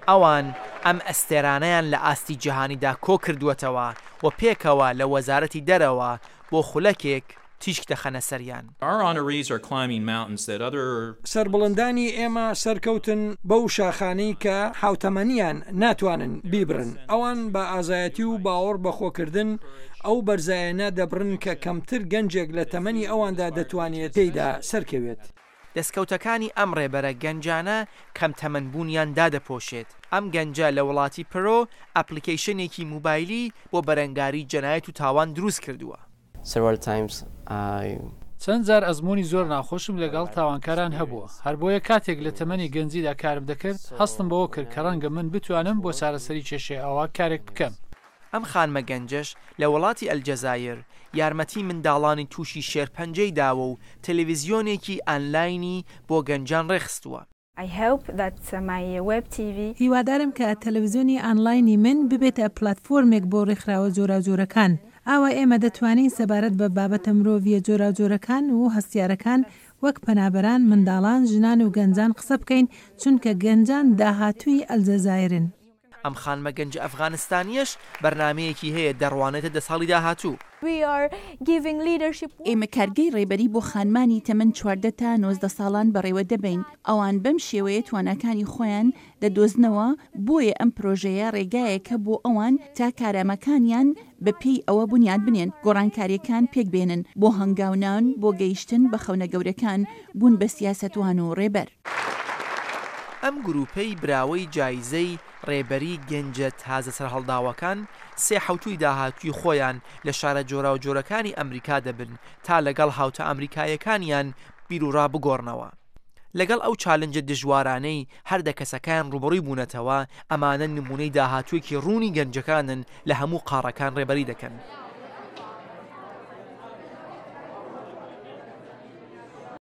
ئەوان ئەم ئەستێرانەیان لە ئاستی جیهانیدا کۆ کردووەتەوە و پێکەوە لە وەزارەتی دەرەوە بۆ خولەکێک تیشک دەخەنە سەریان. سەربڵندانی ئێمە سەرکەوتن بەو شاخانەی کە حوتەمەنیان ناتوانن بیبرن. ئەوان بە ئازایەتی و باوەڕ بەخۆکردن ئەو بەرزایەنە دەبرن کە کەمتر گەنجێک لە تەمەنی ئەواندا دەتوانێت تێیدا سەرکەوێت. دەستکەوتەکانی ئەم ڕێبەرە گەنجانە کەم تەمەنبوونیان دادەپۆشێت. ئەم گەنجە لە وڵاتی پرۆ ئەپلیکیشنێکی موبایلی بۆ بەرەنگاری جەنایەت و تاوان دروست کردووە. چەند جار ئەزمموی زۆر ناخۆشم لەگەڵ تاوانکاران هەبووە. هەر بۆیە کاتێک لە تەمەنی گەنجیدا کارم دەکرد هەستم بەوە کرد کە ڕەنگە من بتوانم بۆ چارەسەری کێشەی ئاوا کارێک بکەم. ئەم خانمە گەنجەش لە وڵاتی ئەلجەزایر یارمەتی منداڵانی تووشی شێرپەنجەی داوە و تەلەڤیزیۆنێکی ئانلاینی بۆ گەنجان ڕێخستووە. هیوادارم کە تەلەڤیزیۆنی ئانلاینی من ببێتە پلاتفۆرمێک بۆ ڕێکخراوە جۆراوجۆرەکان. ئاوا ئێمە دەتوانین سەبارەت بە بابەتە مرۆڤیە جۆراوجۆرەکان و هەستیارەکان وەک پەنابەران، منداڵان، ژنان و گەنجان قسە بکەین چونکە گەنجان داهاتووی ئەلجەزایرن. ئەم خانمە گەنج ئەفغانستانیەش بەرنامەیەکی هەیە دەڕوانێتە دە ساڵی داهاتوو. ئێمە کارگەی ڕێبەری بۆ خانمانی تەمەن 14 تا 19 ساڵان بەڕێوە دەبین. ئەوان بەم شێوەیە تواناکانی خۆیان دەدۆزنەوە. بۆیە ئەم پرۆژەیە ڕێگایەکە بۆ ئەوان تا کارامەکانیان بە پێی ئەوە بنیاد بنێن، گۆڕانکاریەکان پێک بێنن بۆ هەنگاونان بۆ گەیشتن بە خەونە گەورەکان بوون بە سیاسەتوان و ڕێبەر. ئەم گروپەی براوەی جایزەی ڕێبەری گەنجە تازە سەرهەڵداوەکان سێ حوتوی داهاتووی خۆیان لە شارە جۆراوجۆرەکانی ئەمریکا دەبن تا لەگەڵ هاوتە ئەمریکایەکانیان بیرروڕا بگۆڕنەوە. لەگەڵ ئەو چالنجە دژوارانەی هەردە کەسەکان ڕوبڕووی بوونەتەوە ئەمانە نمونەی داهاتوویەکی ڕوونی گەنجەکانن لە هەموو قاڕەکان ڕێبەری دەکەن.